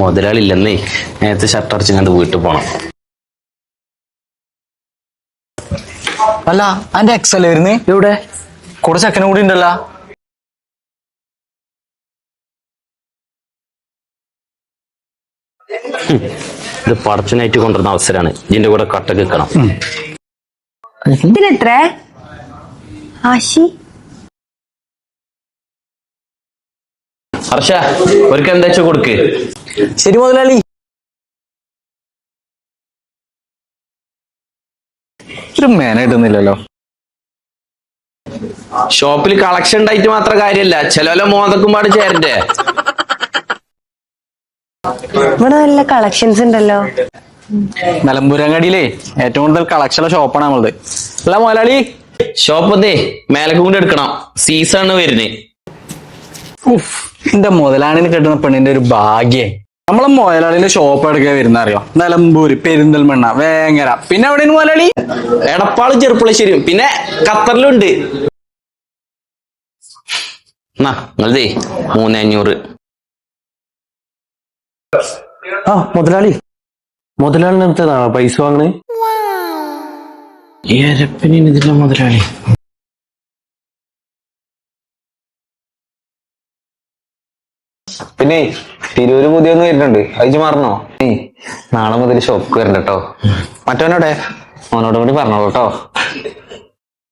മുതലാളി ഇല്ലെന്നേ, നേരത്തെ ഷർട്ട് അടച്ചിങ്ങാണ്ട് വീട്ടിൽ പോണം. അല്ല അന്റെ എക്സ് അല്ലേ വരുന്നേ? എവിടെ? കൂടെ ചെക്കനും കൂടി ഉണ്ടല്ലോ. ഇത് പടച്ചനായിട്ട് കൊണ്ടുവരുന്ന അവസരമാണ്. ഇതിന്റെ കൂടെ കട്ടക്ക് നിൽക്കണം. ഇതിനെത്ര ആശി? ഹർഷ, ഒരിക്കൽ എന്താ വെച്ചാ കൊടുക്ക്. ശരി മുതലാളി. ഒരു മേന ഇടുന്നില്ലല്ലോ. ഷോപ്പിൽ കളക്ഷൻ ഉണ്ടായിട്ട് മാത്രം കാര്യമല്ല, ചില മോതക്കുമ്പാട് ചേരണ്ടേ. ഇവിടെ നല്ല കളക്ഷൻസ് ഉണ്ടല്ലോ. നിലമ്പൂരങ്ങാടിയിലേ ഏറ്റവും കൂടുതൽ കളക്ഷനുള്ള ഷോപ്പാണ് നമ്മളത്. അല്ല മുതലാളി, ഷോപ്പ് മേലക്ക് കൊണ്ട് എടുക്കണം, സീസണ് വരുന്നേ. എന്റെ മുതലാളിനെ കെട്ടുന്ന പെണ്ണിന്റെ ഒരു ഭാഗ്യേ. നമ്മളെ മുതലാളിന്റെ ഷോപ്പ് എടുക്കാൻ വരുന്ന അറിയോ? നിലമ്പൂര്, പെരിന്തൽമണ്ണ, വേങ്ങര, പിന്നെ എവിടെയാണ് മുതലാളി? എടപ്പാളും ചെറുപ്പുളശ്ശേരിയും, പിന്നെ ഖത്തറിലുണ്ട്. നിങ്ങളതേ 3500. ആ മുതലാളിന് എടുത്തതാണോ പൈസ വാങ്ങണേ? ഇതില്ല മുതലാളി. പിന്നെ തിരൂര് പുതിയൊന്ന് വരുന്നുണ്ട്, അയച്ചു മാറണോ? നാളെ മുതൽ ഷോപ്പ് വരണ്ട കേട്ടോ. മറ്റവനോടെ മോനോട് കൂടി പറഞ്ഞോളൂ കേട്ടോ.